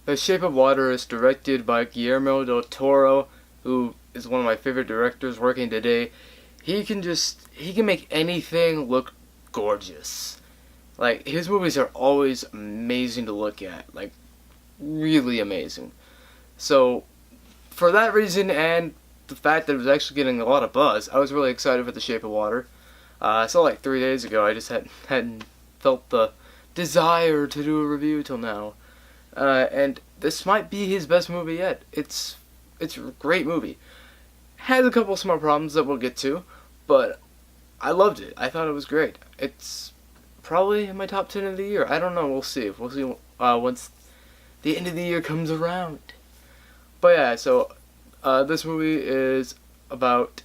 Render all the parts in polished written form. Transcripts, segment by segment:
The Shape of Water is directed by Guillermo del Toro, who is one of my favorite directors working today. He can make anything look gorgeous. Like, his movies are always amazing to look at. Like, really amazing. So, for that reason and the fact that it was actually getting a lot of buzz, I was really excited for The Shape of Water. I saw it like 3 days ago. I just hadn't felt the desire to do a review till now. And this might be his best movie yet. It's a great movie. Has a couple small problems that we'll get to, but I loved it. I thought it was great. It's probably in my top 10 of the year. I don't know. We'll see. We'll see once the end of the year comes around. But yeah, so this movie is about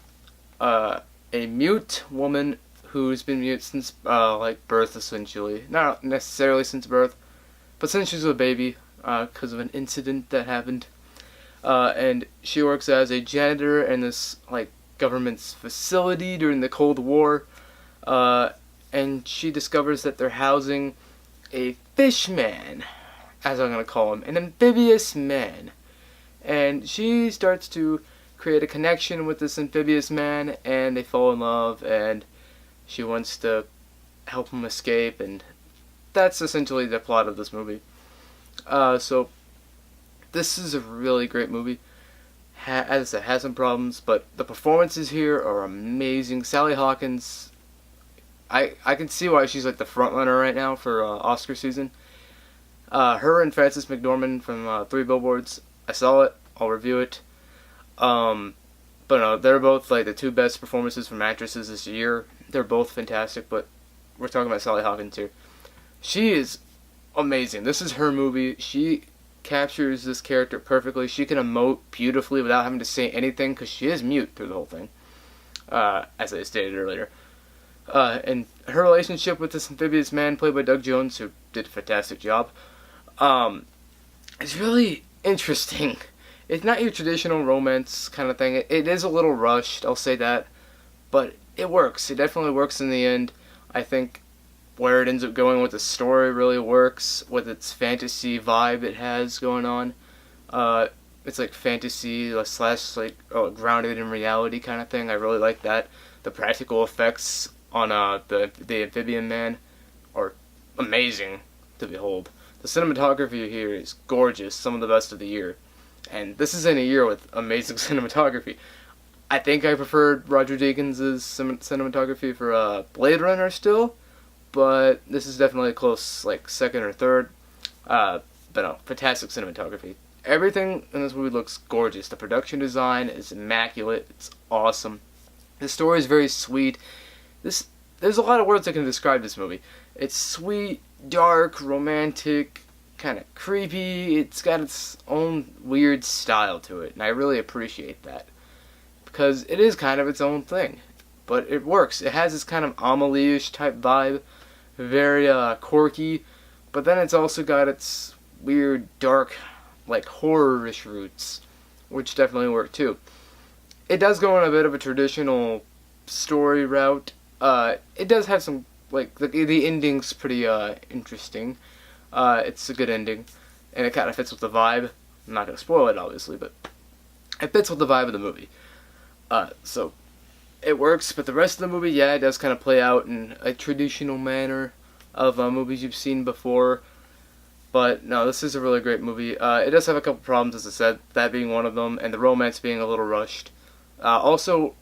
a mute woman who's been mute since like birth, essentially. Not necessarily since birth, but since she was a baby, because of an incident that happened. And she works as a janitor in this like government's facility during the Cold War. And she discovers that they're housing a fish man, as I'm gonna call him, an amphibious man. And she starts to create a connection with this amphibious man, and they fall in love, and she wants to help him escape, and that's essentially the plot of this movie. So this is a really great movie. As I said, has some problems, but the performances here are amazing. Sally Hawkins, I can see why she's like the front runner right now for Oscar season. Her and Frances McDormand from Three Billboards. I saw it. I'll review it. But no, they're both like the two best performances from actresses this year. They're both fantastic, but we're talking about Sally Hawkins here. She is amazing. This is her movie. She captures this character perfectly. She can emote beautifully without having to say anything because she is mute through the whole thing, as I stated earlier. And her relationship with this amphibious man played by Doug Jones, who did a fantastic job, is really interesting. It's not your traditional romance kind of thing. It is a little rushed, I'll say that, but it works. It definitely works in the end. I think where it ends up going with the story really works, with its fantasy vibe it has going on. It's like fantasy slash like grounded in reality kind of thing. I really like that. The practical effects on the amphibian man are amazing to behold. The cinematography here is gorgeous, some of the best of the year. And this is in a year with amazing cinematography. I think I preferred Roger Deakins' cinematography for Blade Runner still, but this is definitely a close like second or third. But no, fantastic cinematography. Everything in this movie looks gorgeous. The production design is immaculate. It's awesome. The story is very sweet. There's a lot of words that can describe this movie. It's sweet, dark, romantic, kind of creepy. It's got its own weird style to it, and I really appreciate that because it is kind of its own thing, but it works. It has this kind of Amelie-ish type vibe, very quirky, but then it's also got its weird, dark, like horror-ish roots, which definitely work too. It does go on a bit of a traditional story route. It does have some, like, the ending's pretty interesting. It's a good ending, and it kind of fits with the vibe. I'm not going to spoil it, obviously, but it fits with the vibe of the movie. So it works, but the rest of the movie, yeah, it does kind of play out in a traditional manner of movies you've seen before. But no, this is a really great movie. It does have a couple problems, as I said, that being one of them, and the romance being a little rushed. Also,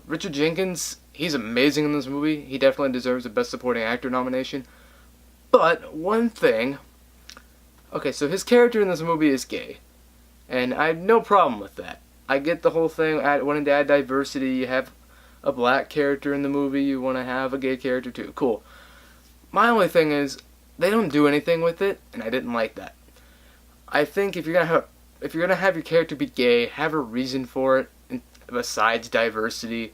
Richard Jenkins, he's amazing in this movie. He definitely deserves a Best Supporting Actor nomination. But one thing, okay, so his character in this movie is gay, and I have no problem with that. I get the whole thing, wanting to add diversity. You have a black character in the movie, you want to have a gay character too. Cool. My only thing is, they don't do anything with it, and I didn't like that. I think if you're gonna have your character be gay, have a reason for it, besides diversity.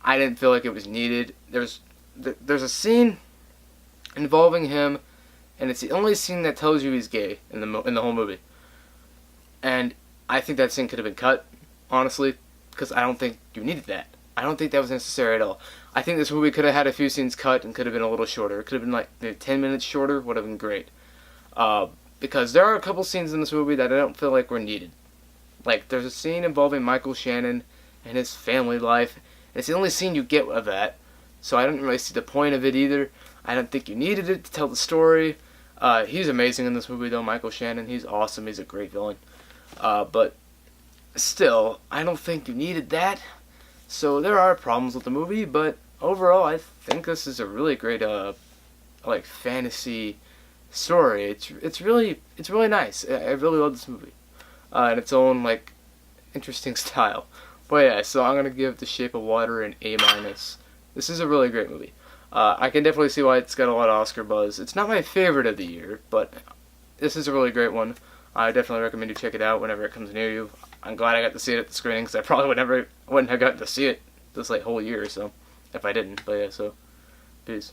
I didn't feel like it was needed. There's a scene involving him, and it's the only scene that tells you he's gay in the whole movie. And I think that scene could have been cut, honestly, because I don't think you needed that. I don't think that was necessary at all. I think this movie could have had a few scenes cut and could have been a little shorter. It could have been like maybe 10 minutes shorter, would have been great. because there are a couple scenes in this movie that I don't feel like were needed. Like, there's a scene involving Michael Shannon and his family life, and it's the only scene you get of that, so I didn't really see the point of it either. I don't think you needed it to tell the story. He's amazing in this movie, though, Michael Shannon. He's awesome. He's a great villain. But still, I don't think you needed that. So there are problems with the movie, but overall, I think this is a really great, like, fantasy story. It's really nice. I really love this movie, in its own, like, interesting style. But yeah, so I'm gonna give The Shape of Water an A minus. This is a really great movie. I can definitely see why it's got a lot of Oscar buzz. It's not my favorite of the year, but this is a really great one. I definitely recommend you check it out whenever it comes near you. I'm glad I got to see it at the screening, because I probably wouldn't have gotten to see it this like whole year or so if I didn't. But yeah, so peace.